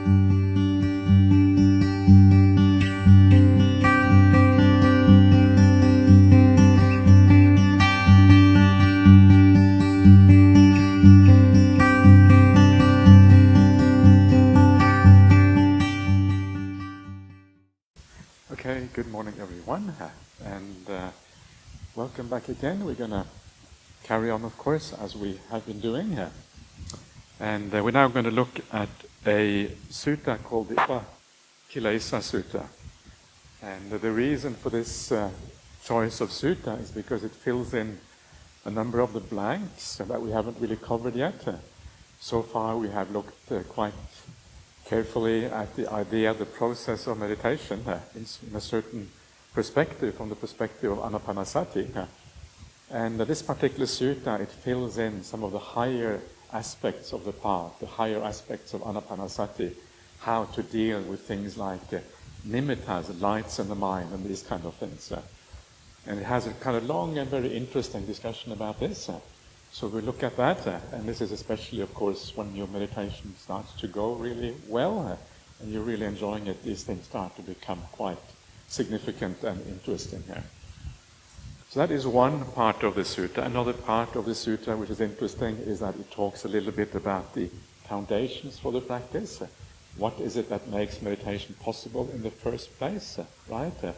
Okay, good morning everyone, and welcome back again. We're going to carry on, of course, as we have been doing. And we're now going to look at a sutta called the Upakilesa Sutta. And the reason for this choice of sutta is because it fills in a number of the blanks that we haven't really covered yet. So far we have looked quite carefully at the idea, the process of meditation in a certain perspective, from the perspective of Anapanasati. And this particular sutta, it fills in some of the higher aspects of the path, the higher aspects of Anapanasati, how to deal with things like nimittas, lights in the mind, and these kind of things. And it has a kind of long and very interesting discussion about this. So we'll look at that, and this is especially, of course, when your meditation starts to go really well, and you're really enjoying it, these things start to become quite significant and interesting here. So that is one part of the sutta. Another part of the sutta which is interesting is that it talks a little bit about the foundations for the practice. What is it that makes meditation possible in the first place, right?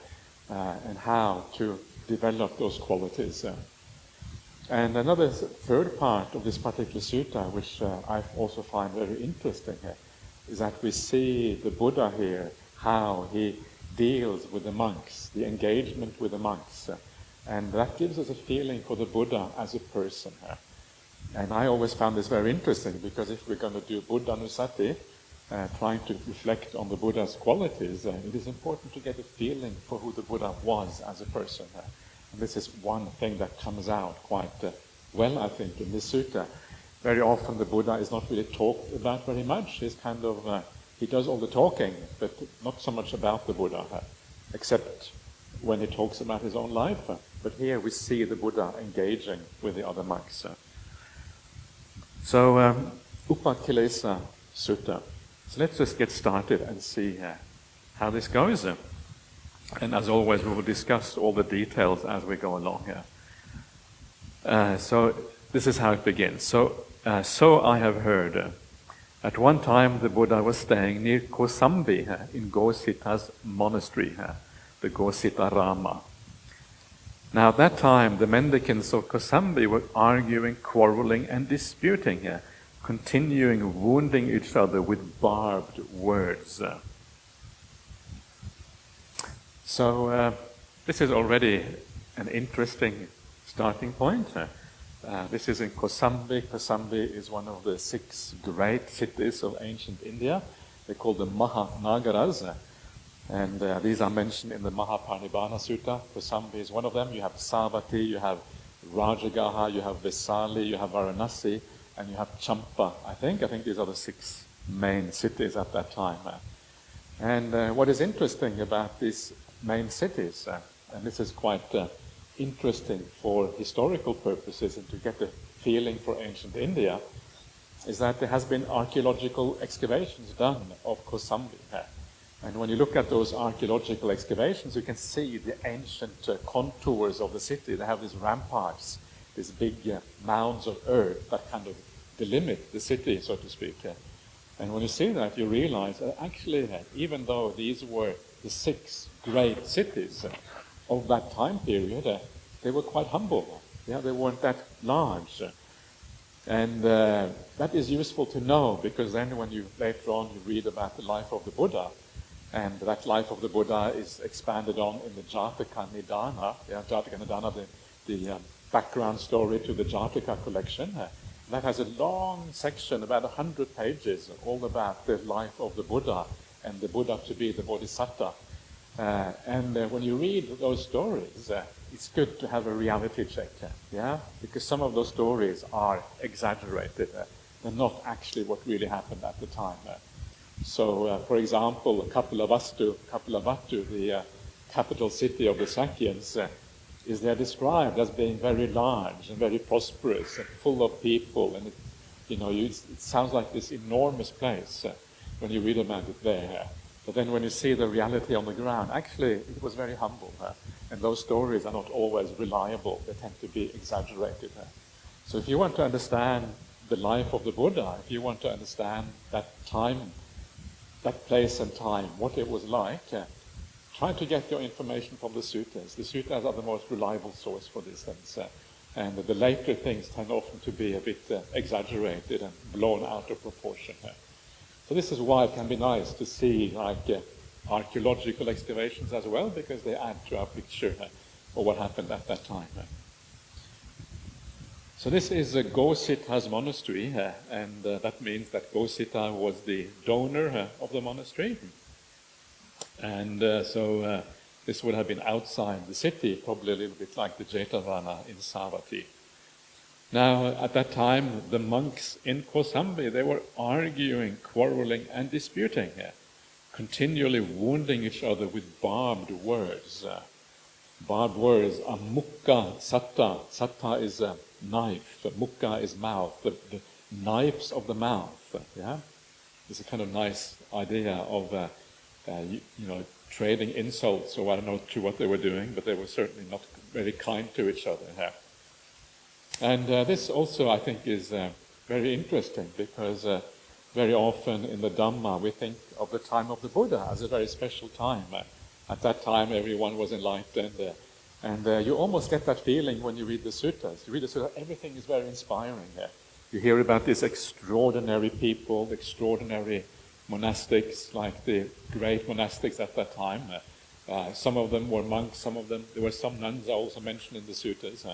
And how to develop those qualities. And another third part of this particular sutta, which I also find very interesting, is that we see the Buddha here, how he deals with the monks, the engagement with the monks. And that gives us a feeling for the Buddha as a person. And I always found this very interesting, because if we're going to do Buddhanusati, trying to reflect on the Buddha's qualities, it is important to get a feeling for who the Buddha was as a person. This is one thing that comes out quite well, I think, in this sutta. Very often the Buddha is not really talked about very much. He's kind of, he does all the talking, but not so much about the Buddha, except when he talks about his own life. But here we see the Buddha engaging with the other monks. So, Upakilesa Sutta. So let's just get started and see how this goes. And as always, we will discuss all the details as we go along here. So this is how it begins. So I have heard. At one time, the Buddha was staying near Kosambi in Gosita's monastery, the Gosita Rama. Now at that time, the mendicants of Kosambi were arguing, quarreling, and disputing, continuing wounding each other with barbed words. So this is already an interesting starting point. This is in Kosambi. Kosambi is one of the 6 great cities of ancient India. They're called the Mahanagaras. And these are mentioned in the Mahaparinibbana Sutta. Kosambi is one of them. You have Savatthi, you have Rajagaha, you have Vesali, you have Varanasi, and you have Champa, I think. I think these are the 6 main cities at that time. And what is interesting about these main cities, and this is quite interesting for historical purposes and to get a feeling for ancient India, is that there has been archaeological excavations done of Kosambi. And when you look at those archaeological excavations, you can see the ancient contours of the city. They have these ramparts, these big mounds of earth that kind of delimit the city, so to speak. And when you see that, you realize that actually, even though these were the 6 great cities of that time period, they were quite humble. Yeah, they weren't that large. And that is useful to know, because then when you later on you read about the life of the Buddha, and that life of the Buddha is expanded on in the Jataka Nidana, Jataka Nidana, the background story to the Jataka collection. That has a long section, about 100 pages, all about the life of the Buddha and the Buddha to be the Bodhisattva. And when you read those stories, it's good to have a reality check, because some of those stories are exaggerated. They're not actually what really happened at the time. So, for example, Kapilavastu, the capital city of the Sakyans, is there described as being very large and very prosperous and full of people, and it sounds like this enormous place. when you read about it there. But then when you see the reality on the ground, actually it was very humble. And those stories are not always reliable. They tend to be exaggerated. So if you want to understand the life of the Buddha, if you want to understand that time, that place and time, what it was like, try to get your information from the suttas. The suttas are the most reliable source for these things. And the later things tend often to be a bit exaggerated and blown out of proportion. So this is why it can be nice to see archaeological excavations as well, because they add to our picture of what happened at that time. So this is Gosita's monastery, and that means that Gosita was the donor of the monastery. And so this would have been outside the city, probably a little bit like the Jetavana in Savatthi. Now, at that time, the monks in Kosambi, they were arguing, quarreling, and disputing, continually wounding each other with barbed words. Barbed words are mukha, satta. Satta is a knife, mukha is mouth, the knives of the mouth. Yeah, it's a kind of nice idea of trading insults, or I don't know to what they were doing, but they were certainly not very kind to each other. And this also, I think, is very interesting, because very often in the Dhamma we think of the time of the Buddha as a very special time. At that time everyone was enlightened, and you almost get that feeling when you read the suttas. You read the suttas, everything is very inspiring. You hear about these extraordinary people, extraordinary monastics, like the great monastics at that time. Some of them were monks, there were some nuns also mentioned in the suttas.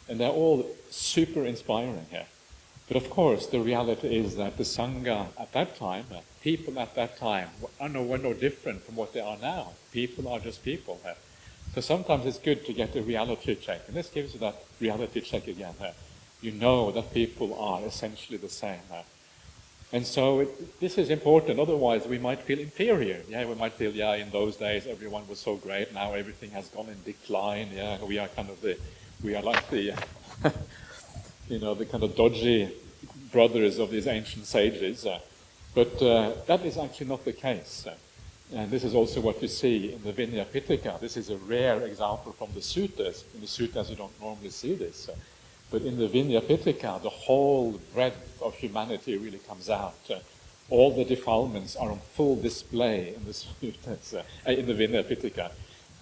And they're all super inspiring here. But of course, the reality is that the Sangha at that time, people at that time, were no different from what they are now. People are just people. So sometimes it's good to get a reality check. And this gives you that reality check again. You know that people are essentially the same. And so this is important. Otherwise, we might feel inferior. Yeah, we might feel, in those days everyone was so great. Now everything has gone in decline. Yeah, we are like the, the kind of dodgy brothers of these ancient sages. But that is actually not the case. And this is also what you see in the Vinaya Pitaka. This is a rare example from the suttas. In the suttas you don't normally see this. But in the Vinaya Pitaka, the whole breadth of humanity really comes out. All the defilements are on full display in the suttas, in the Vinaya Pitaka.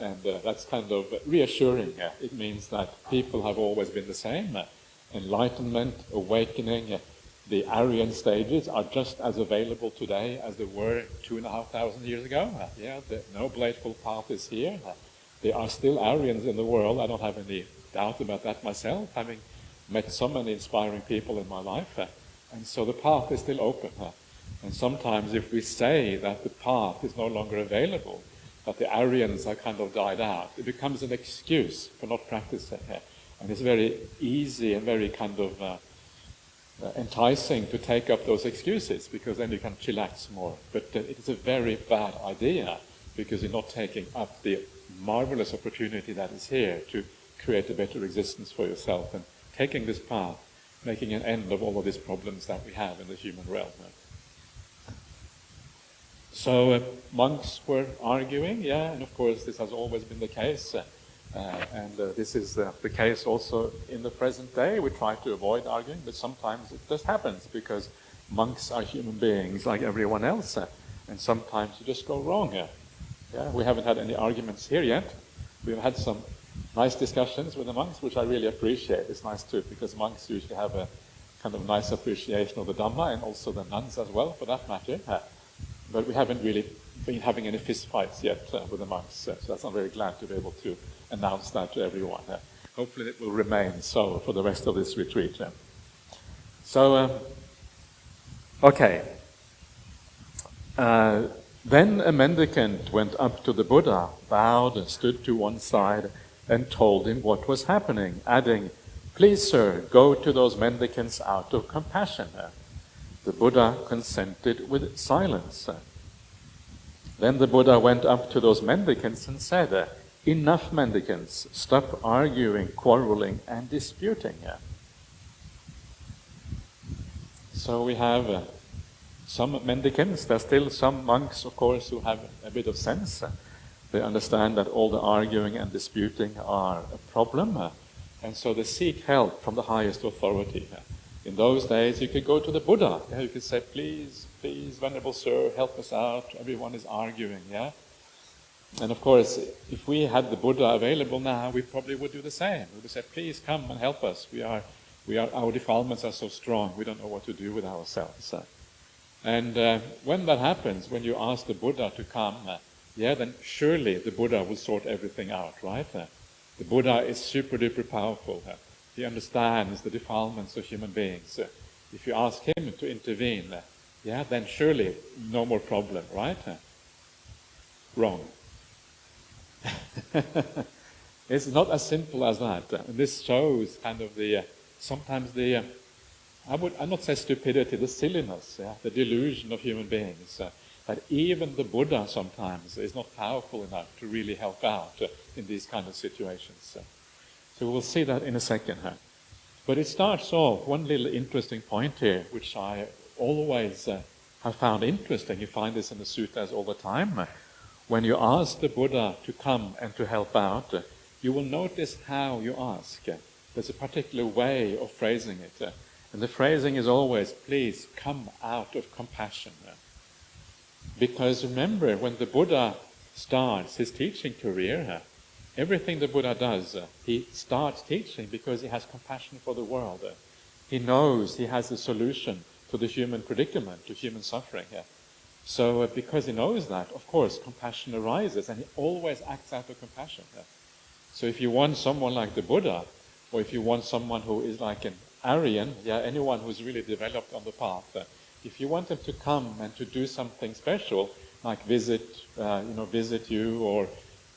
And that's kind of reassuring. It means that people have always been the same. Enlightenment, awakening, the Aryan stages are just as available today as they were 2,500 years ago. The Noble Eightfold Path is here. There are still Aryans in the world. I don't have any doubt about that myself, having met so many inspiring people in my life. And so the path is still open. And sometimes if we say that the path is no longer available, that the Aryans are kind of died out, it becomes an excuse for not practicing. And it's very easy and very kind of enticing to take up those excuses, because then you can chillax more. But it is a very bad idea, because you're not taking up the marvelous opportunity that is here to create a better existence for yourself and taking this path, making an end of all of these problems that we have in the human realm. So monks were arguing, and of course this has always been the case, and this is the case also in the present day. We try to avoid arguing, but sometimes it just happens, because monks are human beings like everyone else, and sometimes you just go wrong. We haven't had any arguments here yet. We've had some nice discussions with the monks, which I really appreciate. It's nice too, because monks usually have a kind of nice appreciation of the Dhamma, and also the nuns as well, for that matter. But we haven't really been having any fist fights yet with the monks, so I'm very glad to be able to announce that to everyone. Hopefully it will remain so for the rest of this retreat. So, okay. Then a mendicant went up to the Buddha, bowed and stood to one side, and told him what was happening, adding, "Please, sir, go to those mendicants out of compassion." The Buddha consented with silence. Then the Buddha went up to those mendicants and said, "Enough, mendicants, stop arguing, quarreling, and disputing." So we have some mendicants, there's still some monks, of course, who have a bit of sense. They understand that all the arguing and disputing are a problem, and so they seek help from the highest authority. In those days, you could go to the Buddha. You could say, please, please, Venerable Sir, help us out. Everyone is arguing, yeah? And of course, if we had the Buddha available now, we probably would do the same. We would say, please come and help us. Our defilements are so strong, we don't know what to do with ourselves. And when that happens, when you ask the Buddha to come, then surely the Buddha will sort everything out, right? The Buddha is super duper powerful. He understands the defilements of human beings. If you ask him to intervene, then surely no more problem, right? Wrong. It's not as simple as that. And this shows kind of I would not say stupidity, the silliness, the delusion of human beings. That even the Buddha sometimes is not powerful enough to really help out in these kind of situations. So we'll see that in a second. But it starts off, one little interesting point here, which I always have found interesting. You find this in the suttas all the time. When you ask the Buddha to come and to help out, you will notice how you ask. There's a particular way of phrasing it. And the phrasing is always, please come out of compassion. Because remember, when the Buddha starts his teaching career, everything the Buddha does, he starts teaching because he has compassion for the world. He knows he has a solution to the human predicament, to human suffering. So because he knows that, of course, compassion arises, and he always acts out of compassion. So if you want someone like the Buddha, or if you want someone who is like an Aryan, anyone who's really developed on the path, if you want them to come and to do something special, like visit you, or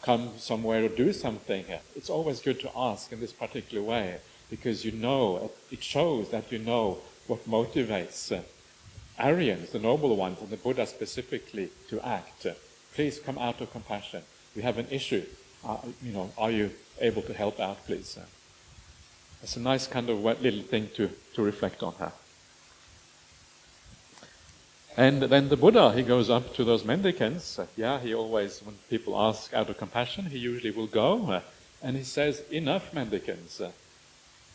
come somewhere or do something, it's always good to ask in this particular way, because it shows that you know what motivates Aryans, the noble ones, and the Buddha specifically, to act. Please come out of compassion. We have an issue. Are you able to help out, please? It's a nice kind of little thing to reflect on. And then the Buddha, he goes up to those mendicants. He always, when people ask out of compassion, he usually will go. And he says, enough mendicants.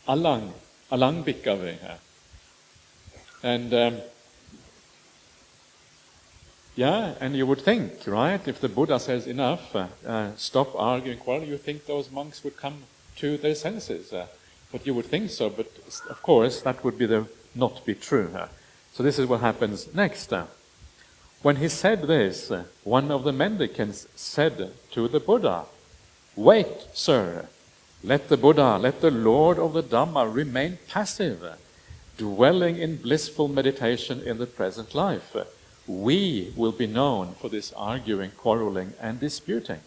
Alang bhikkhave. And and you would think, right, if the Buddha says enough, stop arguing, quarreling, you think those monks would come to their senses. But you would think so, but of course that would not be true. So this is what happens next. When he said this, one of the mendicants said to the Buddha, wait, sir, let the Buddha, let the Lord of the Dhamma remain passive, dwelling in blissful meditation in the present life. We will be known for this arguing, quarreling, and disputing.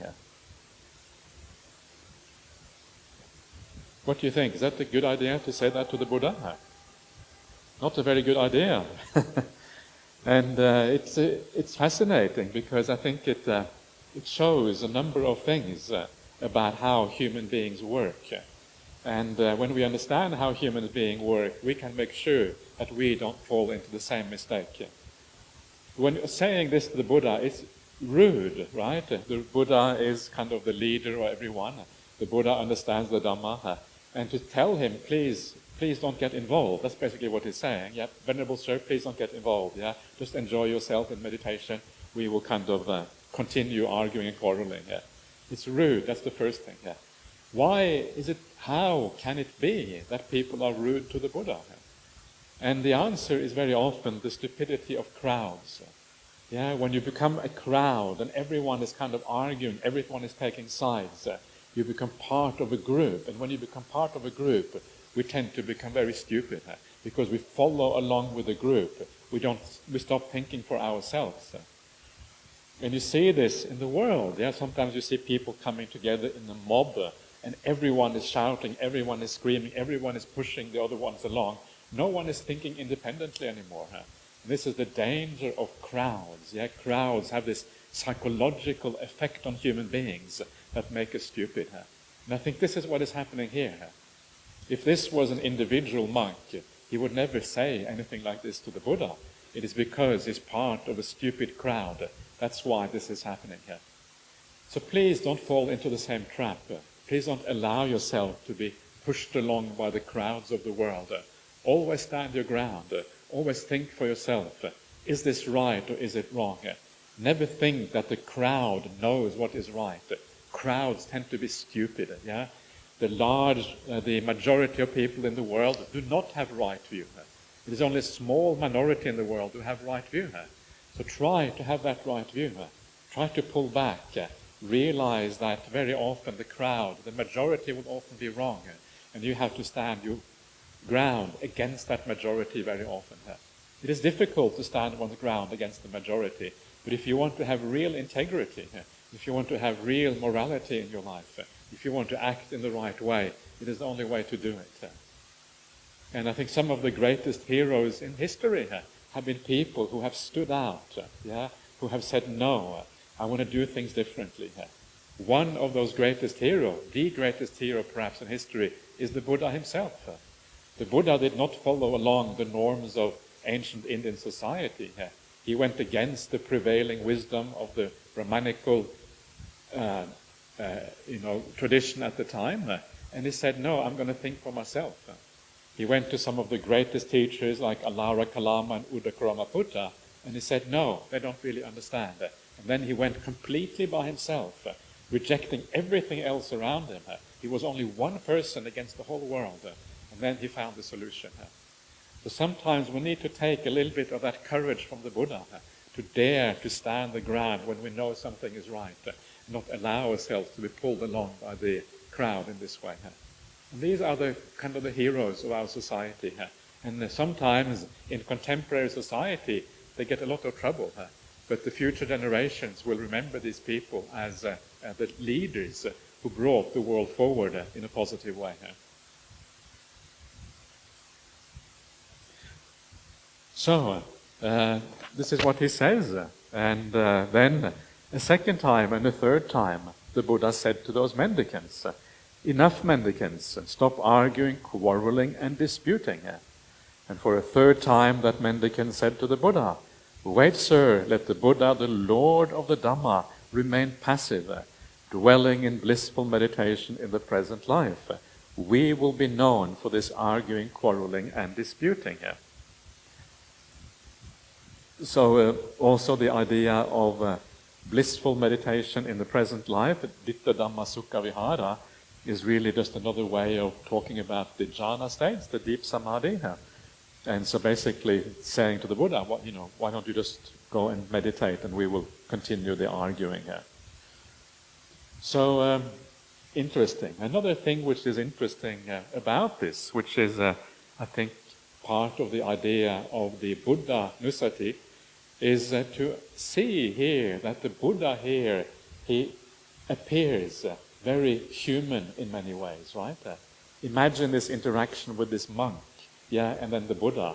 What do you think? Is that a good idea to say that to the Buddha? Not a very good idea. And it's fascinating, because I think it shows a number of things about how human beings work. And when we understand how human beings work, we can make sure that we don't fall into the same mistake. When you're saying this to the Buddha, it's rude, right? The Buddha is kind of the leader of everyone. The Buddha understands the Dhamma. And to tell him, please don't get involved. That's basically what he's saying. Venerable Sir, please don't get involved. Just enjoy yourself in meditation. We will kind of continue arguing and quarreling. It's rude. That's the first thing. How can it be that people are rude to the Buddha? And the answer is very often the stupidity of crowds. When you become a crowd and everyone is kind of arguing, everyone is taking sides, you become part of a group. And when you become part of a group, we tend to become very stupid, because we follow along with the group. We stop thinking for ourselves. And you see this in the world. Sometimes you see people coming together in a mob, and everyone is shouting, everyone is screaming, everyone is pushing the other ones along. No one is thinking independently anymore. This is the danger of crowds. Crowds have this psychological effect on human beings that make us stupid. And I think this is what is happening here. If this was an individual monk, he would never say anything like this to the Buddha. It is because he's part of a stupid crowd. That's why this is happening here. So please don't fall into the same trap. Please don't allow yourself to be pushed along by the crowds of the world. Always stand your ground. Always think for yourself. Is this right or is it wrong? Never think that the crowd knows what is right. Crowds tend to be stupid. Yeah, the majority of people in the world do not have right view. It is only a small minority in the world who have right view. So try to have that right view. Try to pull back. Realize that very often the crowd, the majority will often be wrong, and you have to stand your ground against that majority very often. It is difficult to stand on the ground against the majority, but if you want to have real integrity, if you want to have real morality in your life, if you want to act in the right way, it is the only way to do it. And I think some of the greatest heroes in history have been people who have stood out, who have said, no, I want to do things differently. One of those greatest heroes, the greatest hero perhaps in history, is the Buddha himself. The Buddha did not follow along the norms of ancient Indian society. He went against the prevailing wisdom of the Brahmanical tradition at the time, and he said, no, I'm going to think for myself. He went to some of the greatest teachers like Alara Kalama and Udakaramaputra, and he said, no, they don't really understand. And then he went completely by himself, rejecting everything else around him. He was only one person against the whole world, and then he found the solution. So sometimes we need to take a little bit of that courage from the Buddha, to dare to stand the ground when we know something is right, not allow ourselves to be pulled along by the crowd in this way. And these are the kind of the heroes of our society. And sometimes in contemporary society they get a lot of trouble. But the future generations will remember these people as the leaders who brought the world forward in a positive way. So, this is what he says. And then a second time and a third time, the Buddha said to those mendicants, enough mendicants, stop arguing, quarreling and disputing. And for a third time that mendicant said to the Buddha, wait, sir, let the Buddha, the Lord of the Dhamma, remain passive, dwelling in blissful meditation in the present life. We will be known for this arguing, quarreling and disputing. So also the idea of blissful meditation in the present life, Ditta Dhamma Sukha Vihara, is really just another way of talking about the jhana states, the deep samadhi. And so basically saying to the Buddha, why don't you just go and meditate and we will continue the arguing here. So interesting. Another thing which is interesting about this, which is I think part of the idea of the Buddha Nusati, is to see here that the Buddha here, he appears very human in many ways, right? Imagine this interaction with this monk, and then the Buddha.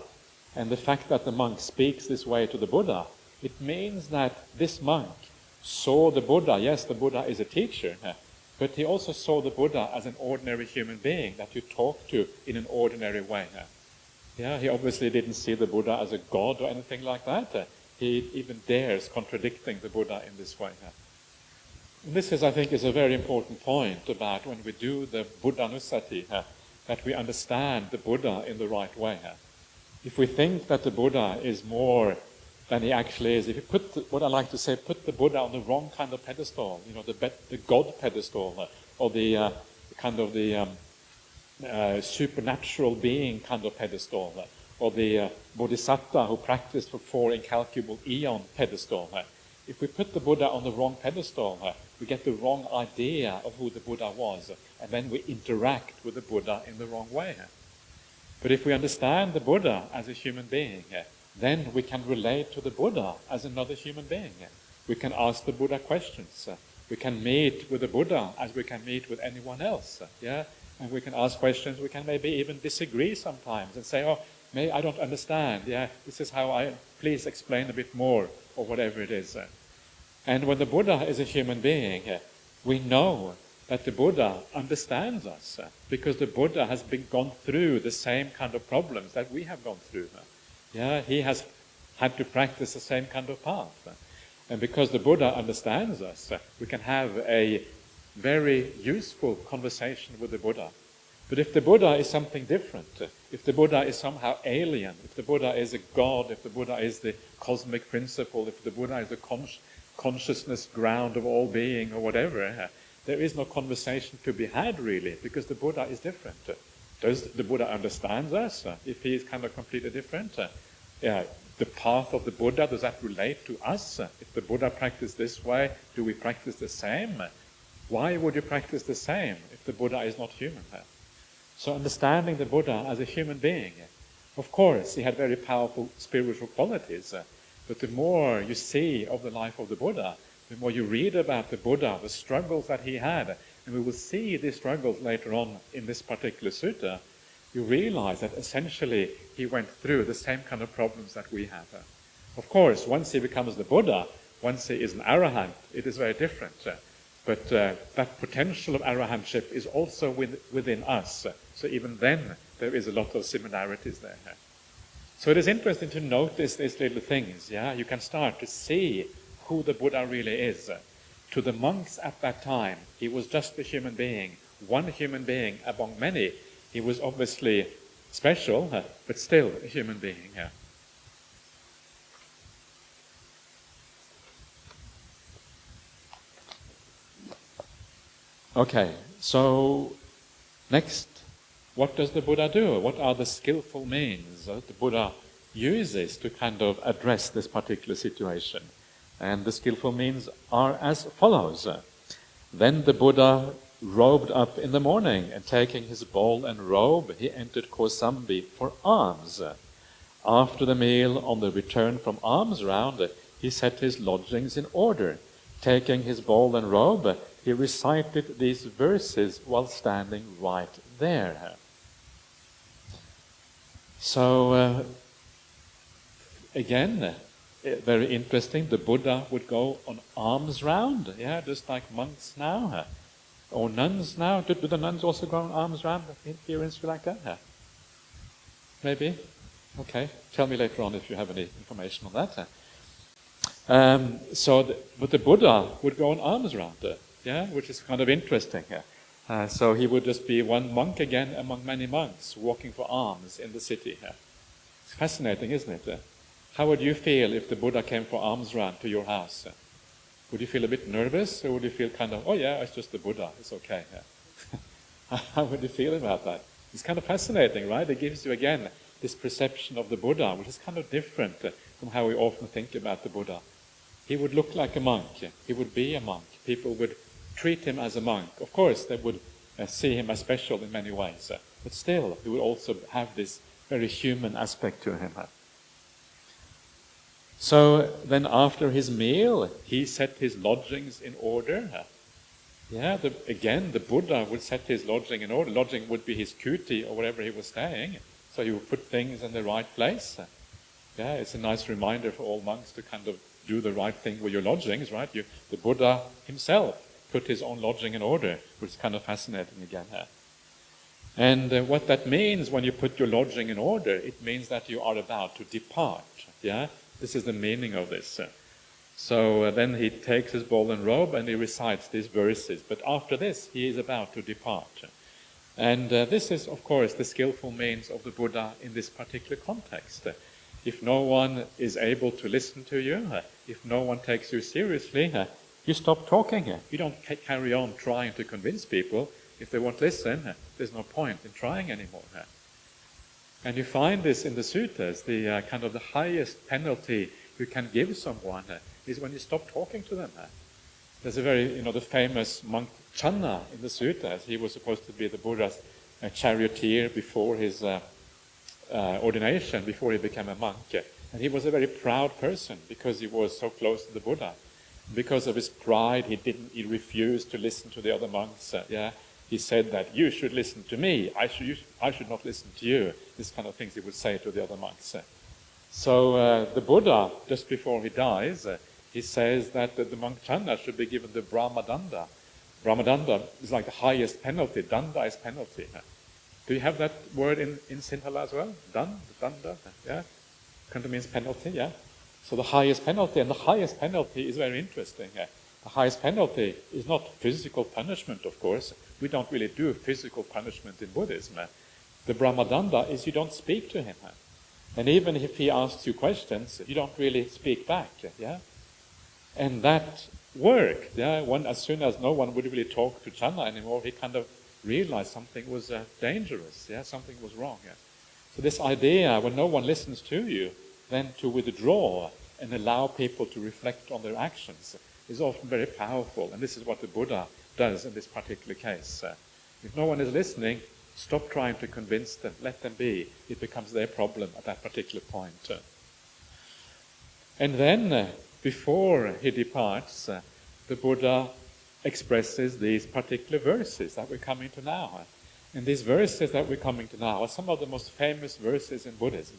And the fact that the monk speaks this way to the Buddha, it means that this monk saw the Buddha. Yes, the Buddha is a teacher, but he also saw the Buddha as an ordinary human being that you talk to in an ordinary way. He obviously didn't see the Buddha as a god or anything like that. He even dares contradicting the Buddha in this way. And this is, I think, is a very important point about when we do the Buddha Nusati, that we understand the Buddha in the right way. If we think that the Buddha is more than he actually is, if you put, what I like to say, put the Buddha on the wrong kind of pedestal, the God pedestal, or the kind of the supernatural being kind of pedestal, or the Bodhisattva who practiced for 4 incalculable eon pedestal. If we put the Buddha on the wrong pedestal, we get the wrong idea of who the Buddha was, and then we interact with the Buddha in the wrong way. But if we understand the Buddha as a human being, then we can relate to the Buddha as another human being. We can ask the Buddha questions. We can meet with the Buddha as we can meet with anyone else. And we can ask questions. We can maybe even disagree sometimes and say, I don't understand. This is how please explain a bit more, or whatever it is. And when the Buddha is a human being, we know that the Buddha understands us, because the Buddha has gone through the same kind of problems that we have gone through. He has had to practice the same kind of path. And because the Buddha understands us, we can have a very useful conversation with the Buddha. But if the Buddha is something different, if the Buddha is somehow alien, if the Buddha is a god, if the Buddha is the cosmic principle, if the Buddha is the consciousness ground of all being or whatever, there is no conversation to be had really, because the Buddha is different. Does the Buddha understand us if he is kind of completely different? The path of the Buddha, does that relate to us? If the Buddha practiced this way, do we practice the same? Why would you practice the same if the Buddha is not human? So understanding the Buddha as a human being, of course, he had very powerful spiritual qualities, but the more you see of the life of the Buddha, the more you read about the Buddha, the struggles that he had, and we will see these struggles later on in this particular sutta, you realize that essentially he went through the same kind of problems that we have. Of course, once he becomes the Buddha, once he is an arahant, it is very different. But that potential of arahantship is also within us. So even then, there is a lot of similarities there. So it is interesting to notice these little things. Yeah, you can start to see who the Buddha really is. To the monks at that time, he was just a human being, one human being among many. He was obviously special, but still a human being. Okay, so next, what does the Buddha do? What are the skillful means that the Buddha uses to kind of address this particular situation? And the skillful means are as follows. Then the Buddha robed up in the morning, and taking his bowl and robe, he entered Kosambi for alms. After the meal, on the return from alms round, he set his lodgings in order. Taking his bowl and robe, he recited these verses while standing right there. So, again, very interesting, the Buddha would go on alms round, just like monks now. Or nuns now. Do the nuns also go on alms round here in Sri Lanka? Maybe? Okay. Tell me later on if you have any information on that. But the Buddha would go on alms round, which is kind of interesting. So he would just be one monk again among many monks walking for alms in the city. It's fascinating, isn't it? How would you feel if the Buddha came for alms round to your house? Would you feel a bit nervous, or would you feel kind of, oh yeah, it's just the Buddha, it's okay? How would you feel about that? It's kind of fascinating, right? It gives you, again, this perception of the Buddha, which is kind of different from how we often think about the Buddha. He would look like a monk. He would be a monk. People would treat him as a monk. Of course, they would see him as special in many ways, but still, he would also have this very human aspect to him. So then after his meal, he set his lodgings in order. Again, the Buddha would set his lodging in order. Lodging would be his kuti or wherever he was staying. So he would put things in the right place. It's a nice reminder for all monks to kind of do the right thing with your lodgings, right? The Buddha himself put his own lodging in order, which is kind of fascinating again. And what that means when you put your lodging in order, it means that you are about to depart. This is the meaning of this. So then he takes his bowl and robe and he recites these verses. But after this, he is about to depart. And this is, of course, the skillful means of the Buddha in this particular context. If no one is able to listen to you, if no one takes you seriously, you stop talking. You don't carry on trying to convince people. If they won't listen, there's no point in trying anymore. And you find this in the suttas, the kind of the highest penalty you can give someone is when you stop talking to them. There's a very, the famous monk Channa in the suttas. He was supposed to be the Buddha's charioteer before his ordination, before he became a monk. And he was a very proud person because he was so close to the Buddha. Because of his pride, he refused to listen to the other monks. He said that you should listen to me, I should not listen to you. This kind of things he would say to the other monks. So the Buddha, just before he dies, he says that the monk Channa should be given the Brahmadanda. Brahmadanda is like the highest penalty. Danda is penalty. Do you have that word in Sinhala as well? Danda? Kind of means penalty, So the highest penalty, and the highest penalty is very interesting. The highest penalty is not physical punishment, of course. We don't really do physical punishment in Buddhism. The Brahmadanda is you don't speak to him. And even if he asks you questions, you don't really speak back. Yeah? And that worked. Yeah? As soon as no one would really talk to Channa anymore, he kind of realized something was dangerous. Yeah? Something was wrong. Yeah? So this idea, when no one listens to you, then to withdraw and allow people to reflect on their actions is often very powerful. And this is what the Buddha does in this particular case. If no one is listening, stop trying to convince them, let them be. It becomes their problem at that particular point. And then, before he departs, the Buddha expresses these particular verses that we're coming to now. And these verses that we're coming to now are some of the most famous verses in Buddhism.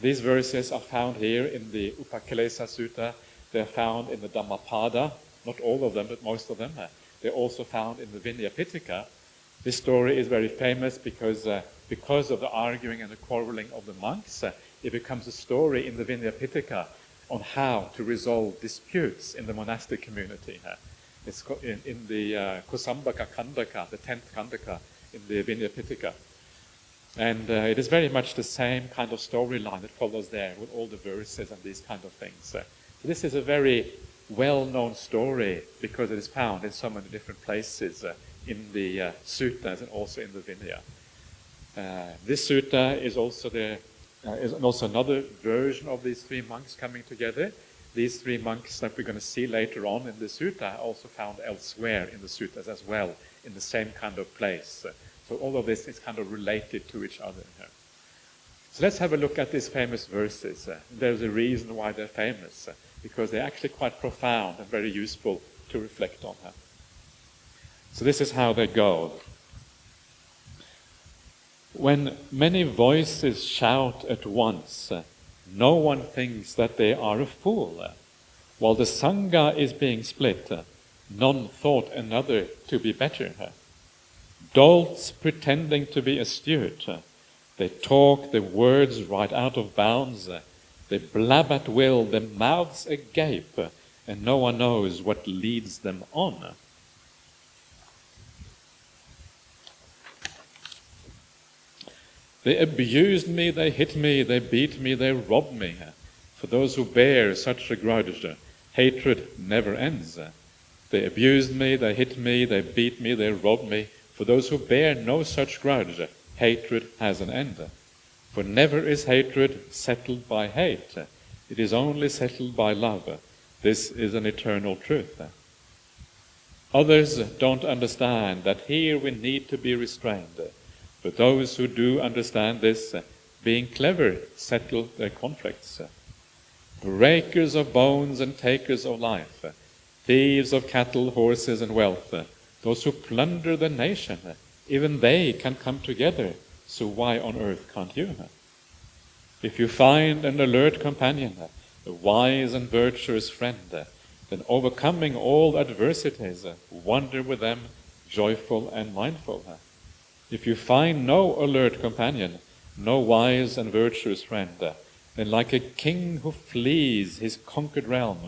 These verses are found here in the Upakilesa Sutta. They're found in the Dhammapada, not all of them, but most of them. They're also found in the Vinaya Pitaka. This story is very famous because of the arguing and the quarreling of the monks. It becomes a story in the Vinaya Pitaka on how to resolve disputes in the monastic community. It's in the Kusambhaka Khandaka, the 10th Khandaka in the Vinaya Pitaka. And it is very much the same kind of storyline that follows there with all the verses and these kind of things. So this is a very well-known story because it is found in so many different places in the suttas and also in the Vinaya. This sutta is also another version of these three monks coming together. These three monks that we're going to see later on in the sutta are also found elsewhere in the suttas as well, in the same kind of place. So all of this is kind of related to each other here. So let's have a look at these famous verses. There's a reason why they're famous, because they're actually quite profound and very useful to reflect on. So this is how they go. When many voices shout at once, no one thinks that they are a fool. While the Sangha is being split, none thought another to be better. Dolts pretending to be astute, they talk the words right out of bounds, they blab at will, their mouths agape, and no one knows what leads them on. They abused me, they hit me, they beat me, they robbed me. For those who bear such a grudge, hatred never ends. They abused me, they hit me, they beat me, they robbed me. For those who bear no such grudge, hatred has an end. For never is hatred settled by hate. It is only settled by love. This is an eternal truth. Others don't understand that here we need to be restrained. But those who do understand this, being clever, settle their conflicts. Breakers of bones and takers of life, thieves of cattle, horses, and wealth, those who plunder the nation, even they can come together, so why on earth can't you? If you find an alert companion, a wise and virtuous friend, then overcoming all adversities, wander with them, joyful and mindful. If you find no alert companion, no wise and virtuous friend, then like a king who flees his conquered realm,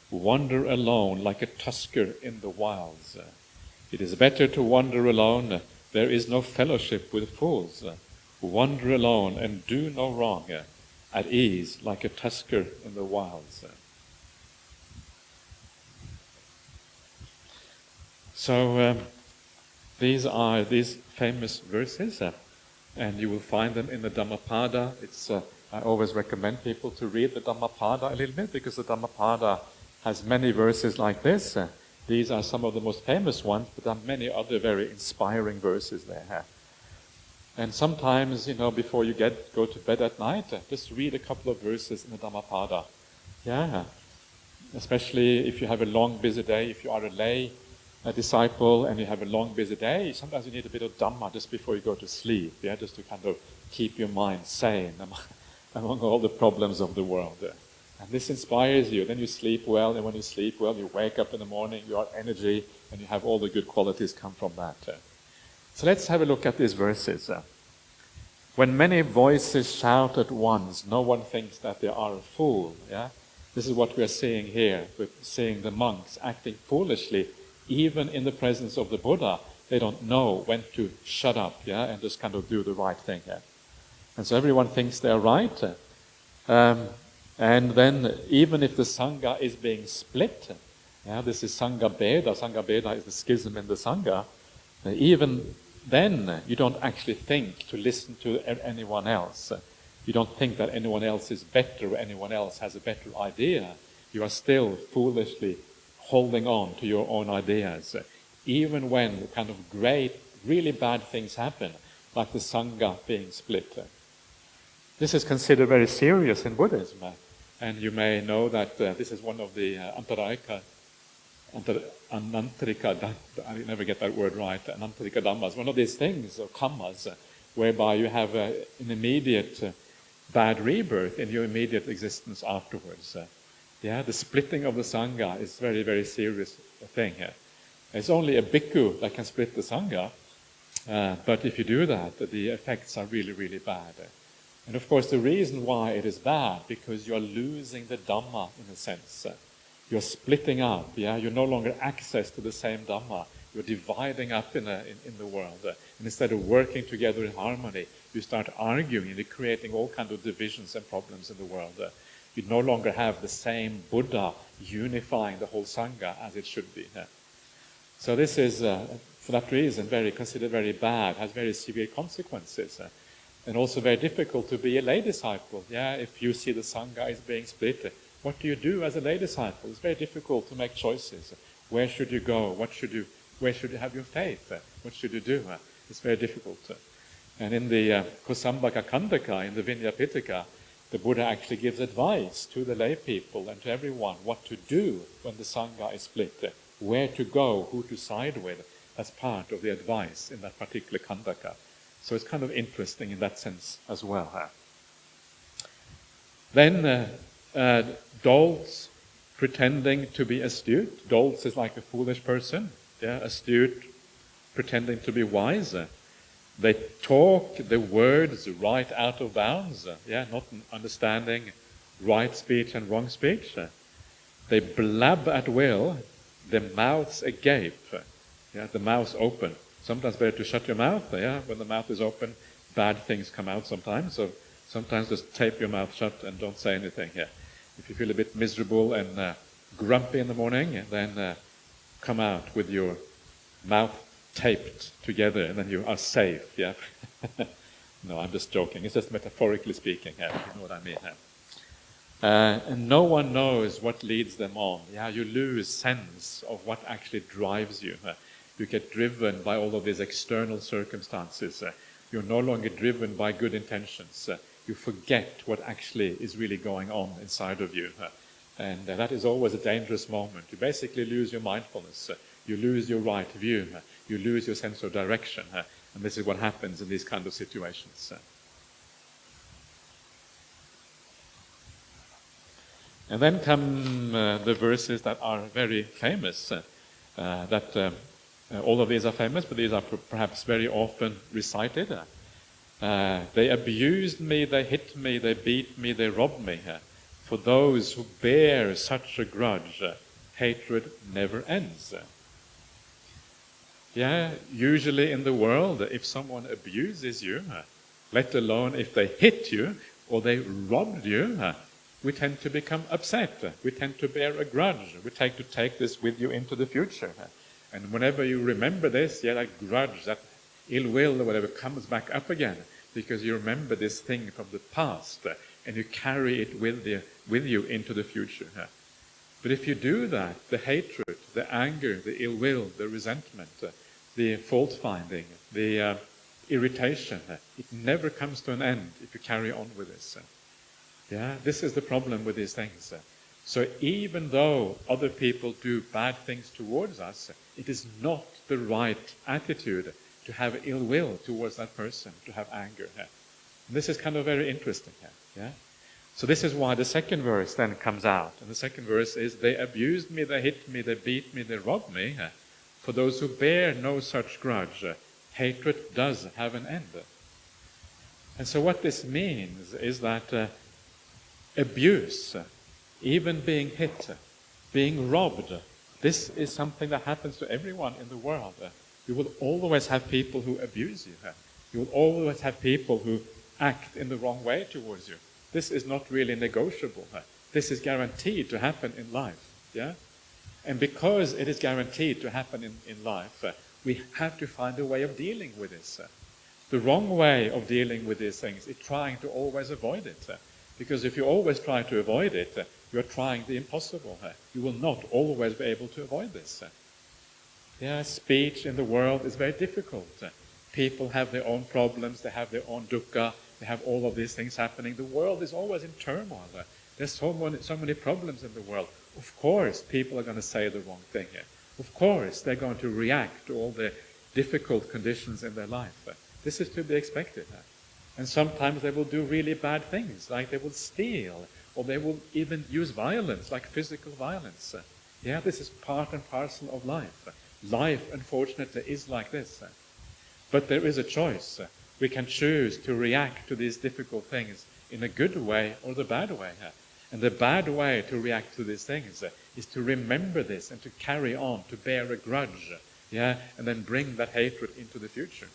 wander alone like a tusker in the wilds. It is better to wander alone. There is no fellowship with fools. Wander alone and do no wrong, at ease like a tusker in the wilds. So these are these famous verses, and you will find them in the Dhammapada. I always recommend people to read the Dhammapada a little bit, because the Dhammapada has many verses like this. These are some of the most famous ones, but there are many other very inspiring verses there. And sometimes, before you go to bed at night, just read a couple of verses in the Dhammapada. Yeah, especially if you have a long, busy day, if you are a disciple and you have a long, busy day, sometimes you need a bit of Dhamma just before you go to sleep, just to kind of keep your mind sane among all the problems of the world. And this inspires you. Then you sleep well, and when you sleep well, you wake up in the morning, you have energy, and you have all the good qualities come from that. So let's have a look at these verses. When many voices shout at once, no one thinks that they are a fool. Yeah? This is what we are seeing here. We're seeing the monks acting foolishly, even in the presence of the Buddha. They don't know when to shut up, and just kind of do the right thing. And so everyone thinks they're right. And then, even if the Sangha is being split, this is Sangha Beda. Sangha Beda is the schism in the Sangha. Even then, you don't actually think to listen to anyone else. You don't think that anyone else is better or anyone else has a better idea. You are still foolishly holding on to your own ideas, even when kind of great, really bad things happen, like the Sangha being split. This is considered very serious in Buddhism, and you may know that this is one of the Anantarika, I never get that word right, Anantarika Dhammas, one of these things, or kammas, whereby you have an immediate bad rebirth in your immediate existence afterwards. The splitting of the Sangha is very, very serious thing. It's only a bhikkhu that can split the Sangha, but if you do that, the effects are really, really bad. And of course, the reason why it is bad, because you're losing the Dhamma in a sense. You're splitting up, You're no longer access to the same Dhamma. You're dividing up in the world. And instead of working together in harmony, you start arguing and creating all kinds of divisions and problems in the world. You no longer have the same Buddha unifying the whole Sangha as it should be. So this is, for that reason, considered very bad, has very severe consequences. And also very difficult to be a lay disciple. If you see the Sangha is being split, what do you do as a lay disciple? It's very difficult to make choices. Where should you go? Where should you have your faith? What should you do? It's very difficult. And in the Kusambhaka Khandaka, in the Vinaya Pitaka, the Buddha actually gives advice to the lay people and to everyone what to do when the Sangha is split, where to go, who to side with, as part of the advice in that particular Khandaka. So it's kind of interesting in that sense as well. Then dolts pretending to be astute. Dolts is like a foolish person. Astute, pretending to be wise. They talk the words right out of bounds. Not understanding right speech and wrong speech. They blab at will, their mouths agape. The mouth's open. Sometimes better to shut your mouth. When the mouth is open, bad things come out sometimes. So sometimes just tape your mouth shut and don't say anything. If you feel a bit miserable and grumpy in the morning, then come out with your mouth taped together, and then you are safe. No, I'm just joking. It's just metaphorically speaking. You know what I mean. And no one knows what leads them on. You lose sense of what actually drives you. You get driven by all of these external circumstances. You're no longer driven by good intentions. You forget what actually is really going on inside of you. And that is always a dangerous moment. You basically lose your mindfulness. You lose your right view. You lose your sense of direction. And this is what happens in these kind of situations. And then come the verses that are very famous. All of these are famous, but these are perhaps very often recited. They abused me, they hit me, they beat me, they robbed me. For those who bear such a grudge, hatred never ends. Usually in the world, if someone abuses you, let alone if they hit you or they robbed you, we tend to become upset. We tend to bear a grudge. We tend to take this with you into the future. And whenever you remember this, that grudge, that ill will or whatever comes back up again, because you remember this thing from the past and you carry it with you into the future. But if you do that, the hatred, the anger, the ill will, the resentment, the fault finding, the irritation, it never comes to an end if you carry on with this. This is the problem with these things. So even though other people do bad things towards us, it is not the right attitude to have ill will towards that person, to have anger. And this is kind of very interesting. So this is why the second verse then comes out. And the second verse is, they abused me, they hit me, they beat me, they robbed me. For those who bear no such grudge, hatred does have an end. And so what this means is that abuse even being hit, being robbed. This is something that happens to everyone in the world. You will always have people who abuse you. You will always have people who act in the wrong way towards you. This is not really negotiable. This is guaranteed to happen in life. Yeah? And because it is guaranteed to happen in life, we have to find a way of dealing with this. The wrong way of dealing with these things is trying to always avoid it. Because if you always try to avoid it, you're trying the impossible. You will not always be able to avoid this. Yeah, speech in the world is very difficult. People have their own problems, they have their own dukkha, they have all of these things happening. The world is always in turmoil. There's so many problems in the world. Of course, people are going to say the wrong thing. Of course, they're going to react to all the difficult conditions in their life. This is to be expected. And sometimes they will do really bad things, like they will steal, or they will even use violence, like physical violence. Yeah, this is part and parcel of life. Life, unfortunately, is like this. But there is a choice. We can choose to react to these difficult things in a good way or the bad way. And the bad way to react to these things is to remember this and to carry on, to bear a grudge, and then bring that hatred into the future.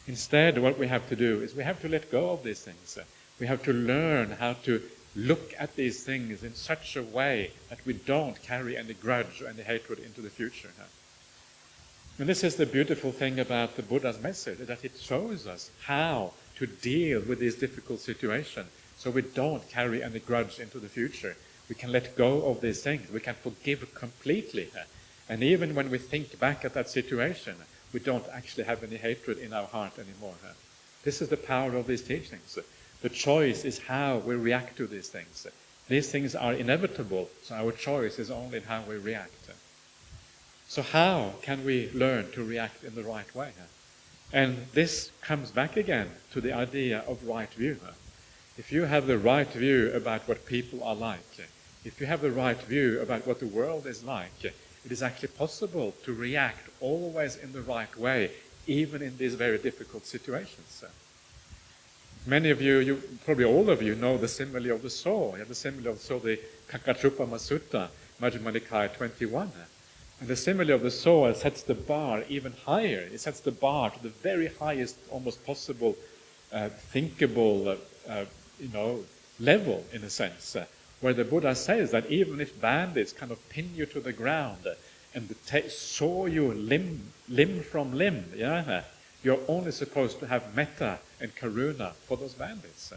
Instead, what we have to do is we have to let go of these things. We have to learn how to look at these things in such a way that we don't carry any grudge or any hatred into the future. And this is the beautiful thing about the Buddha's message, that it shows us how to deal with these difficult situations so we don't carry any grudge into the future. We can let go of these things. We can forgive completely. And even when we think back at that situation, we don't actually have any hatred in our heart anymore. This is the power of these teachings. The choice is how we react to these things. These things are inevitable, so our choice is only in how we react. So how can we learn to react in the right way? And this comes back again to the idea of right view. If you have the right view about what people are like, if you have the right view about what the world is like, it is actually possible to react always in the right way, even in these very difficult situations. Many of you, probably all of you, know the simile of the saw. You have the simile of the saw, the Kakachupama Sutta, Majjhima Nikaya 21. And the simile of the saw sets the bar even higher. It sets the bar to the very highest, almost possible, thinkable, level, in a sense, where the Buddha says that even if bandits kind of pin you to the ground and saw you limb from limb, you're only supposed to have metta and karuna for those bandits.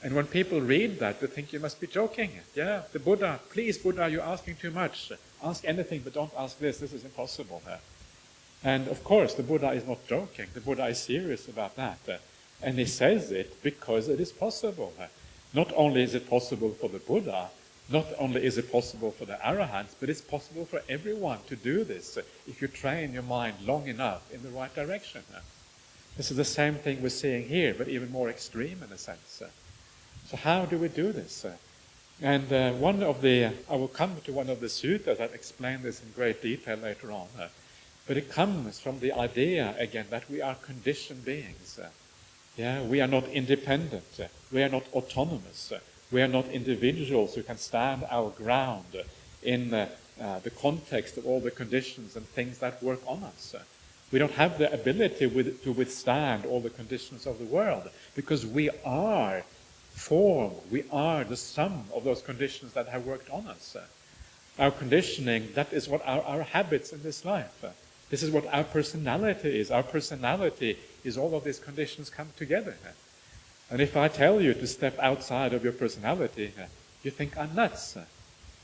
And when people read that, they think you must be joking. Yeah, the Buddha, please Buddha, you're asking too much. Ask anything, but don't ask this. This is impossible. And of course, the Buddha is not joking. The Buddha is serious about that. And he says it because it is possible. Not only is it possible for the Buddha, not only is it possible for the Arahants, but it's possible for everyone to do this if you train your mind long enough in the right direction. This is the same thing we're seeing here, but even more extreme in a sense. So how do we do this? And I will come to one of the suttas that explain this in great detail later on. But it comes from the idea, again, that we are conditioned beings. We are not independent. We are not autonomous. We are not individuals who can stand our ground in the context of all the conditions and things that work on us. We don't have the ability to withstand all the conditions of the world because we are form, we are the sum of those conditions that have worked on us. Our conditioning, that is what our habits in this life. This is what our personality is. Our personality is all of these conditions come together. And if I tell you to step outside of your personality, you think I'm nuts.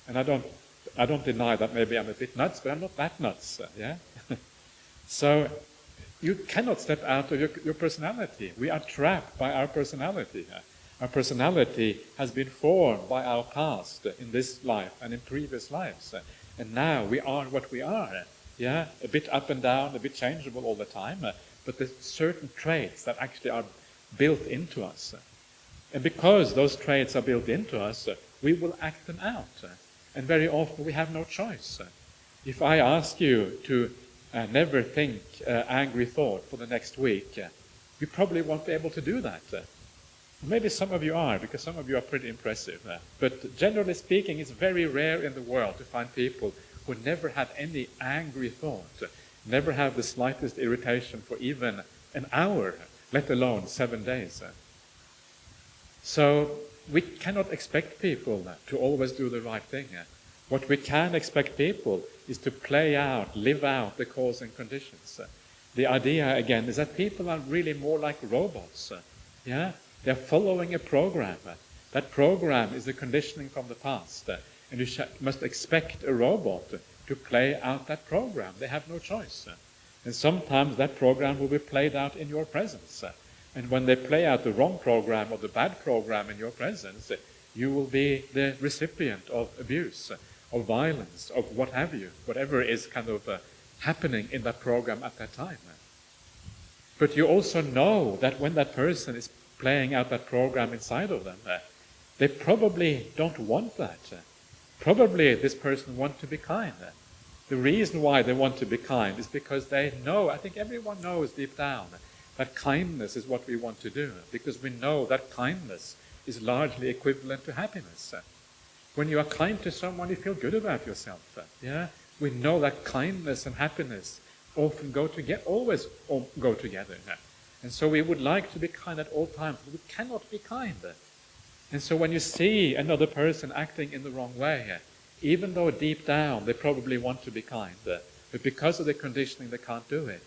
And I don't deny that maybe I'm a bit nuts, but I'm not that nuts. So you cannot step out of your personality. We are trapped by our personality. Our personality has been formed by our past in this life and in previous lives. And now we are what we are. A bit up and down, a bit changeable all the time. But there's certain traits that actually are built into us. And because those traits are built into us, we will act them out. And very often we have no choice. If I ask you to never think angry thought for the next week, you probably won't be able to do that. Maybe some of you are, because some of you are pretty impressive. But generally speaking, it's very rare in the world to find people who never had any angry thought, never have the slightest irritation for even an hour, let alone 7 days. So we cannot expect people to always do the right thing. What we can expect people is to play out, live out the cause and conditions. The idea, again, is that people are really more like robots. Yeah? They're following a program. That program is the conditioning from the past. And you must expect a robot to play out that program. They have no choice. And sometimes that program will be played out in your presence. And when they play out the wrong program or the bad program in your presence, you will be the recipient of abuse, of violence, of what have you, whatever is kind of happening in that program at that time. But you also know that when that person is playing out that program inside of them, they probably don't want that. Probably this person wants to be kind. The reason why they want to be kind is because they know, I think everyone knows deep down, that kindness is what we want to do, because we know that kindness is largely equivalent to happiness. When you are kind to someone, you feel good about yourself. Yeah, we know that kindness and happiness often always go together. And so we would like to be kind at all times, but we cannot be kind. And so when you see another person acting in the wrong way, even though deep down they probably want to be kind, but because of the conditioning they can't do it,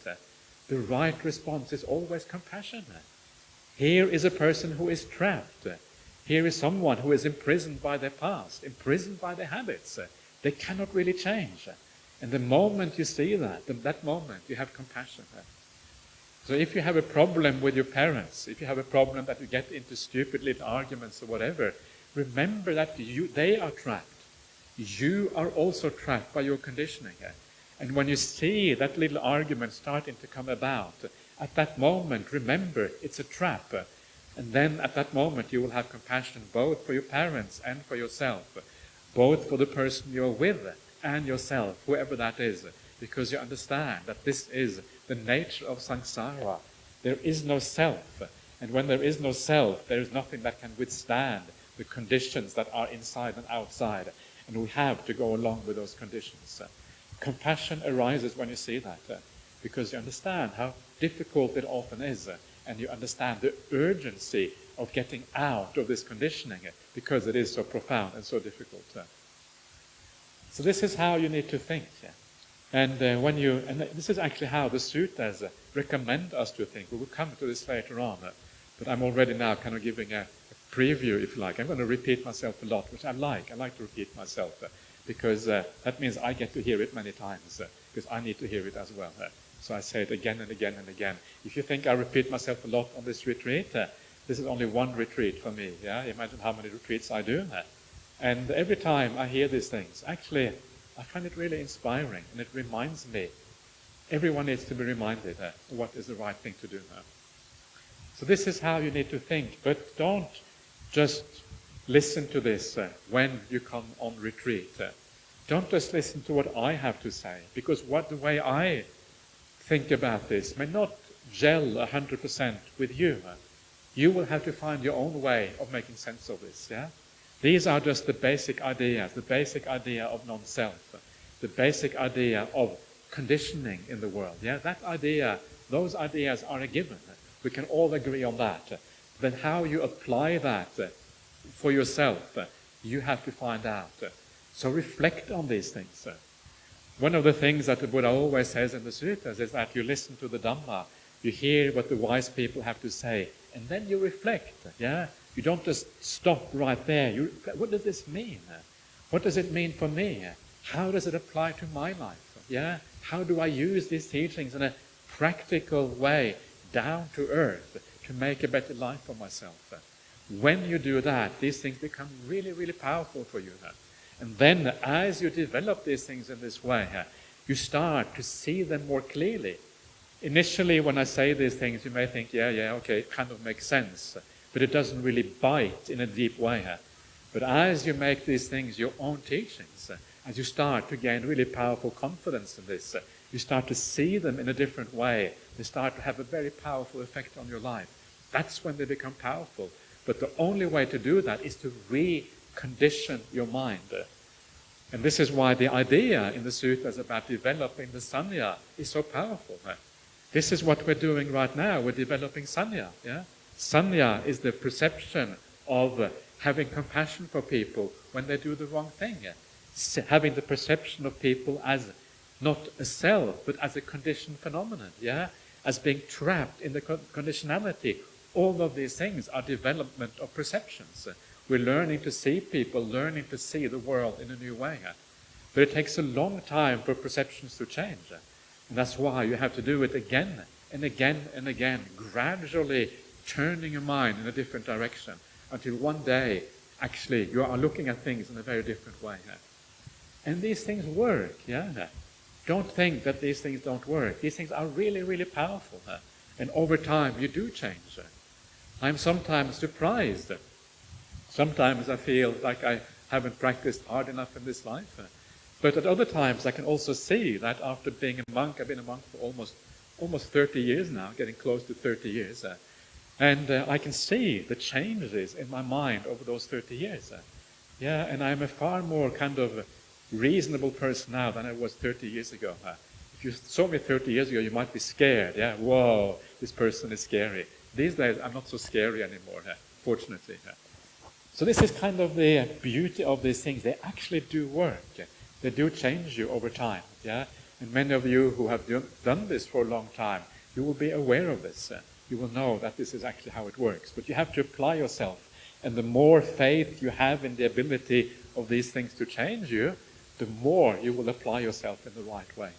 the right response is always compassion. Here is a person who is trapped. Here is someone who is imprisoned by their past, imprisoned by their habits. They cannot really change. And the moment you see that moment you have compassion. So if you have a problem with your parents, if you have a problem that you get into stupid little arguments or whatever, remember that they are trapped. You are also trapped by your conditioning. And when you see that little argument starting to come about, at that moment, remember it's a trap. And then at that moment you will have compassion both for your parents and for yourself, both for the person you're with and yourself, whoever that is, because you understand that this is the nature of samsara. There is no self. And when there is no self, there is nothing that can withstand the conditions that are inside and outside. And we have to go along with those conditions. Compassion arises when you see that, because you understand how difficult it often is, and you understand the urgency of getting out of this conditioning, because it is so profound and so difficult. So this is how you need to think. And this is actually how the suttas recommend us to think. We will come to this later on, but I'm already now kind of giving a preview, if you like. I'm going to repeat myself a lot, which I like. I like to repeat myself because that means I get to hear it many times, because I need to hear it as well. So I say it again and again and again. If you think I repeat myself a lot on this retreat, this is only one retreat for me. Yeah, imagine how many retreats I do. And every time I hear these things, actually, I find it really inspiring, and it reminds me, everyone needs to be reminded what is the right thing to do now. So this is how you need to think, but don't just listen to this when you come on retreat. Don't just listen to what I have to say, because the way I think about this may not gel 100% with you. You will have to find your own way of making sense of this, yeah? These are just the basic ideas, the basic idea of non-self, the basic idea of conditioning in the world. Yeah, that idea, those ideas are a given. We can all agree on that. Then how you apply that for yourself, you have to find out. So reflect on these things. One of the things that the Buddha always says in the suttas is that you listen to the Dhamma, you hear what the wise people have to say, and then you reflect. Yeah. You don't just stop right there. What does this mean? What does it mean for me? How does it apply to my life? Yeah? How do I use these teachings in a practical way, down to earth, to make a better life for myself? When you do that, these things become really, really powerful for you. And then as you develop these things in this way, you start to see them more clearly. Initially, when I say these things, you may think, okay, it kind of makes sense. But it doesn't really bite in a deep way. But as you make these things your own teachings, as you start to gain really powerful confidence in this, you start to see them in a different way. They start to have a very powerful effect on your life. That's when they become powerful. But the only way to do that is to recondition your mind. And this is why the idea in the suttas about developing the sanya is so powerful. This is what we're doing right now. We're developing sanya. Yeah? Sanya is the perception of having compassion for people when they do the wrong thing. Having the perception of people as not a self, but as a conditioned phenomenon. Yeah? As being trapped in the conditionality. All of these things are development of perceptions. We're learning to see people, learning to see the world in a new way. But it takes a long time for perceptions to change. And that's why you have to do it again and again and again, gradually turning your mind in a different direction until one day, actually, you are looking at things in a very different way. And these things work. Yeah? Don't think that these things don't work. These things are really, really powerful. And over time, you do change. I'm sometimes surprised. Sometimes I feel like I haven't practiced hard enough in this life. But at other times I can also see that after being a monk, I've been a monk for almost 30 years now, getting close to 30 years. And I can see the changes in my mind over those 30 years. And I'm a far more kind of reasonable person now than I was 30 years ago. If you saw me 30 years ago, you might be scared. Whoa, this person is scary. These days, I'm not so scary anymore, fortunately. So this is kind of the beauty of these things. They actually do work. They do change you over time. And many of you who have done this for a long time, you will be aware of this. You will know that this is actually how it works. But you have to apply yourself. And the more faith you have in the ability of these things to change you, the more you will apply yourself in the right way.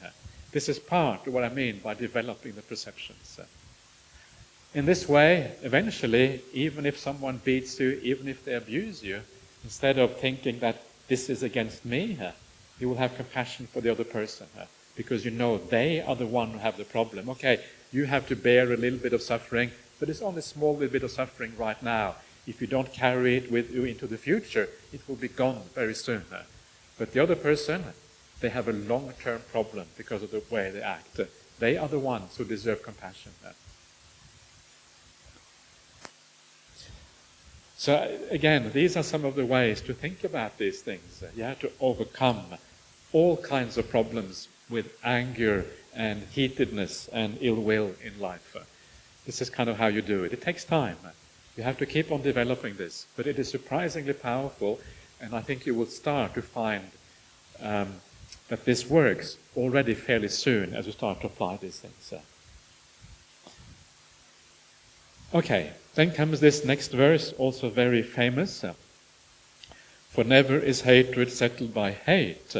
This is part of what I mean by developing the perceptions. In this way, eventually, even if someone beats you, even if they abuse you, instead of thinking that this is against me, you will have compassion for the other person, because you know they are the one who have the problem. Okay, you have to bear a little bit of suffering, but it's only a small little bit of suffering right now. If you don't carry it with you into the future, it will be gone very soon. But the other person, they have a long-term problem because of the way they act. They are the ones who deserve compassion. So again, these are some of the ways to think about these things. To overcome all kinds of problems with anger and heatedness and ill will in life. This is kind of how you do it. It takes time. You have to keep on developing this. But it is surprisingly powerful, and I think you will start to find that this works already fairly soon as you start to apply these things. Okay, then comes this next verse, also very famous. For never is hatred settled by hate.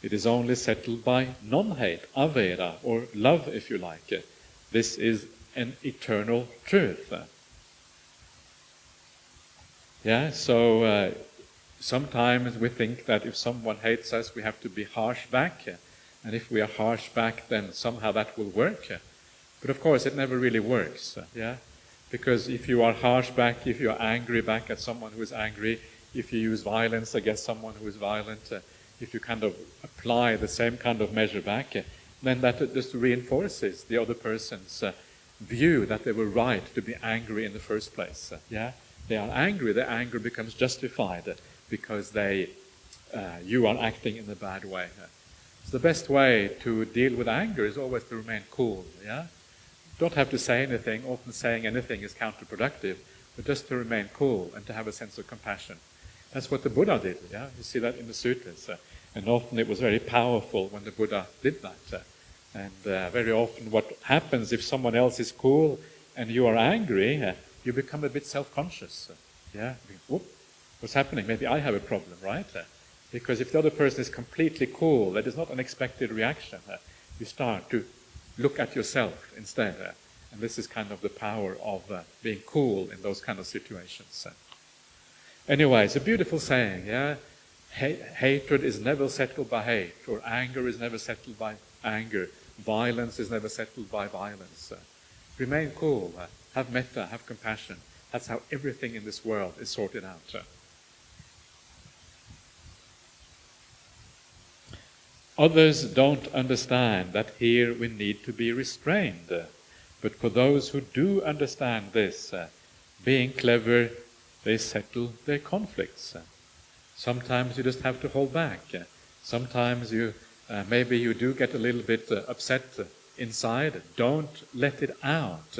It is only settled by non-hate, avera, or love, if you like. This is an eternal truth. So sometimes we think that if someone hates us, we have to be harsh back. And if we are harsh back, then somehow that will work. But of course, it never really works. Because if you are harsh back, if you are angry back at someone who is angry, if you use violence against someone who is violent, if you kind of apply the same kind of measure back, then that just reinforces the other person's view that they were right to be angry in the first place. They are angry, their anger becomes justified because you are acting in a bad way. So the best way to deal with anger is always to remain cool. Don't have to say anything. Often saying anything is counterproductive, but just to remain cool and to have a sense of compassion. That's what the Buddha did. You see that in the suttas. And often it was very powerful when the Buddha did that. And very often what happens if someone else is cool and you are angry, you become a bit self-conscious. Whoop, what's happening? Maybe I have a problem, right? Because if the other person is completely cool, that is not an expected reaction. You start to look at yourself instead. And this is kind of the power of being cool in those kind of situations. Anyway, it's a beautiful saying. Hatred is never settled by hate, or anger is never settled by anger. Violence is never settled by violence. Remain cool. Have metta, have compassion. That's how everything in this world is sorted out. Others don't understand that here we need to be restrained. But for those who do understand this, being clever they settle their conflicts. Sometimes you just have to hold back. Sometimes maybe you do get a little bit upset inside. Don't let it out.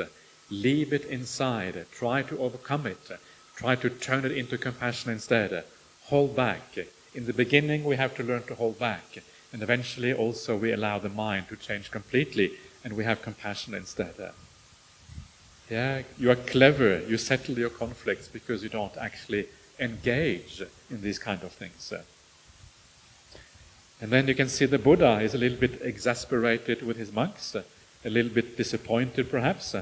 Leave it inside. Try to overcome it. Try to turn it into compassion instead. Hold back. In the beginning, we have to learn to hold back. And eventually also we allow the mind to change completely and we have compassion instead. You are clever. You settle your conflicts because you don't actually engage in these kind of things. And then you can see the Buddha is a little bit exasperated with his monks, a little bit disappointed perhaps.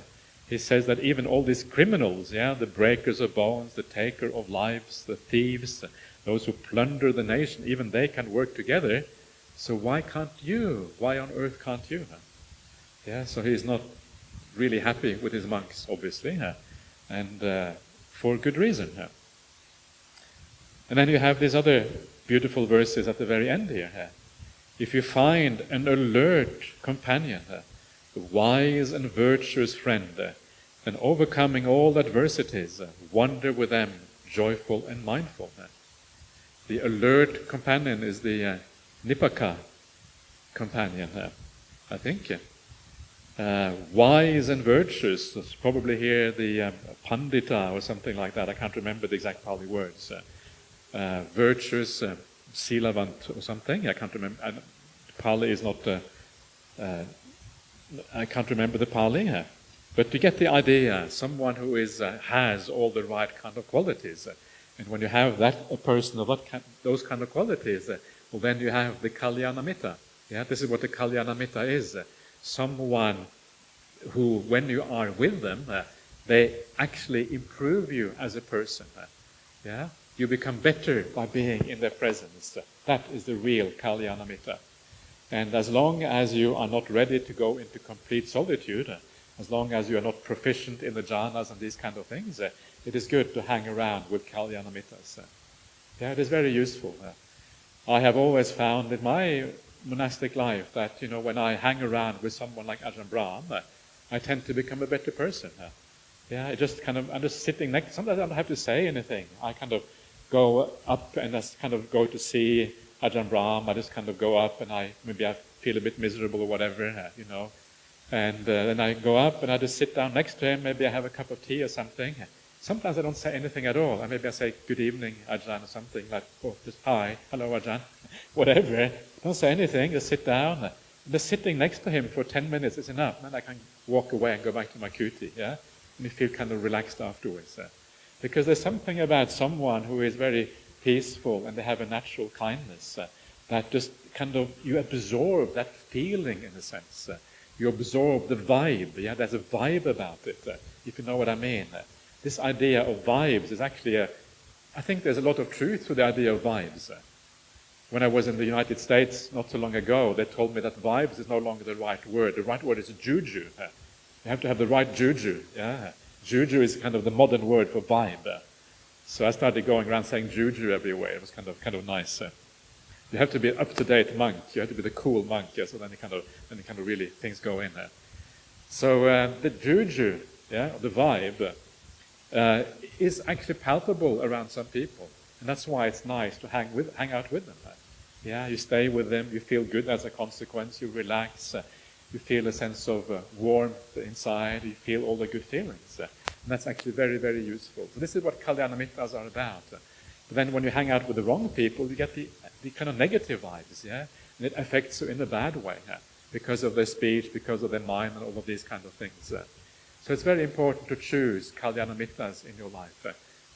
He says that even all these criminals, the breakers of bones, the taker of lives, the thieves, those who plunder the nation, even they can work together. So why can't you? Why on earth can't you? So he's not really happy with his monks, obviously, and for good reason. And then you have these other beautiful verses at the very end here. If you find an alert companion, a wise and virtuous friend, then overcoming all adversities, wander with them, joyful and mindful. The alert companion is the Nipaka companion, I think. Wise and virtuous, probably here the Pandita or something like that. I can't remember the exact Pali words. Virtuous, Silavant or something. I can't remember. Pali is not... I can't remember the Pali. But you get the idea. Someone who has all the right kind of qualities. And when you have a person of those kind of qualities, well, then you have the Kalyanamitta. This is what the Kalyanamitta is. Someone who, when you are with them, they actually improve you as a person. You become better by being in their presence. That is the real Kalyanamitta. And as long as you are not ready to go into complete solitude, as long as you are not proficient in the jhanas and these kind of things, it is good to hang around with Kalyanamittas. It is very useful. I have always found in my monastic life that, when I hang around with someone like Ajahn Brahm, I tend to become a better person. I'm just sitting next. Sometimes I don't have to say anything. I kind of go up and just kind of go to see Ajahn Brahm. I just kind of go up and I feel a bit miserable or whatever, And then I go up and I just sit down next to him. Maybe I have a cup of tea or something. Sometimes I don't say anything at all. And maybe I say, good evening, Ajahn, or something like, just hi, hello, Ajahn, whatever. Don't say anything, just sit down. Just sitting next to him for 10 minutes is enough. Then I can walk away and go back to my kuti, And you feel kind of relaxed afterwards. Because there's something about someone who is very peaceful and they have a natural kindness that just kind of, you absorb that feeling in a sense. You absorb the vibe. There's a vibe about it, if you know what I mean. This idea of vibes is actually I think there's a lot of truth to the idea of vibes. When I was in the United States not so long ago, they told me that vibes is no longer the right word. The right word is juju. You have to have the right juju. Juju is kind of the modern word for vibe. So I started going around saying juju everywhere. It was kind of nice. You have to be an up-to-date monk. You have to be the cool monk. So then you kind of really things go in there. So the juju, the vibe, is actually palpable around some people, and that's why it's nice to hang out with them. You stay with them. You feel good as a consequence. You relax. You feel a sense of warmth inside. You feel all the good feelings, and that's actually very, very useful. So this is what Kalyanamittas are about. But then when you hang out with the wrong people, you get the kind of negative vibes, and it affects you in a bad way, because of their speech, because of their mind, and all of these kind of things. So it's very important to choose Kalyanamittas in your life.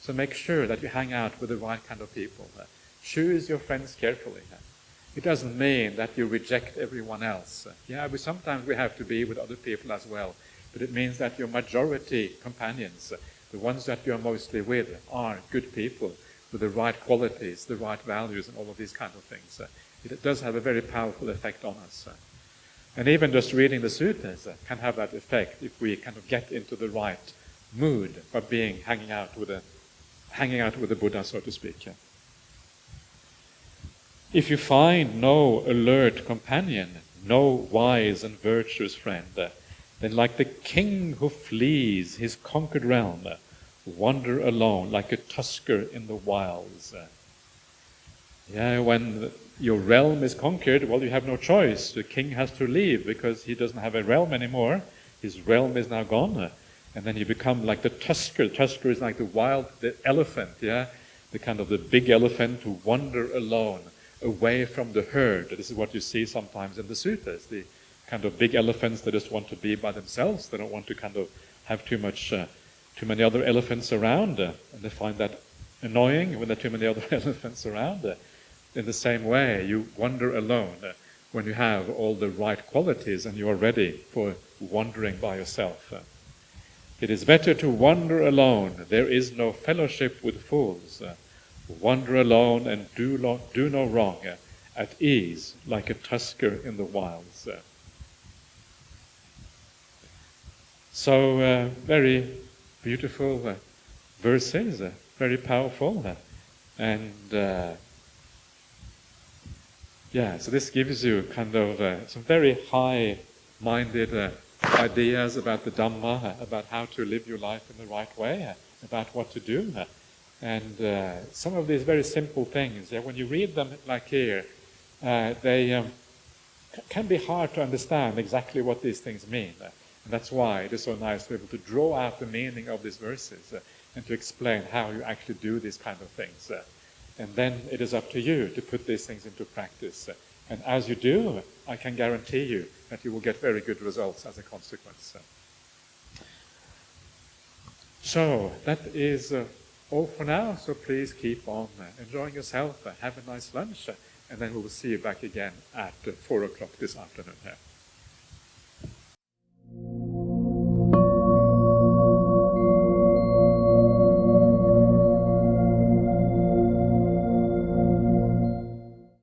So make sure that you hang out with the right kind of people. Choose your friends carefully. It doesn't mean that you reject everyone else. Sometimes we have to be with other people as well. But it means that your majority companions, the ones that you're mostly with, are good people with the right qualities, the right values, and all of these kind of things. It does have a very powerful effect on us. And even just reading the suttas can have that effect if we kind of get into the right mood by hanging out with the Buddha, so to speak. If you find no alert companion, no wise and virtuous friend, then like the king who flees his conquered realm, wander alone like a tusker in the wilds. When your realm is conquered, well, you have no choice. The king has to leave because he doesn't have a realm anymore. His realm is now gone. And then you become like the tusker. The tusker is like the elephant, the kind of the big elephant who wander alone away from the herd. This is what you see sometimes in the suttas, the kind of big elephants that just want to be by themselves. They don't want to kind of have too many other elephants around, and they find that annoying when there are too many other elephants around. In the same way, you wander alone when you have all the right qualities and you are ready for wandering by yourself. It is better to wander alone. There is no fellowship with fools. Wander alone and do no wrong, at ease like a tusker in the wilds. So very beautiful verses, very powerful, and so this gives you kind of some very high-minded ideas about the Dhamma, about how to live your life in the right way, about what to do. And some of these very simple things, when you read them like here, they can be hard to understand exactly what these things mean. And that's why it is so nice to be able to draw out the meaning of these verses and to explain how you actually do these kind of things. And then it is up to you to put these things into practice. And as you do, I can guarantee you that you will get very good results as a consequence. So that is all for now. So please keep on enjoying yourself. Have a nice lunch. And then we will see you back again at 4 o'clock this afternoon.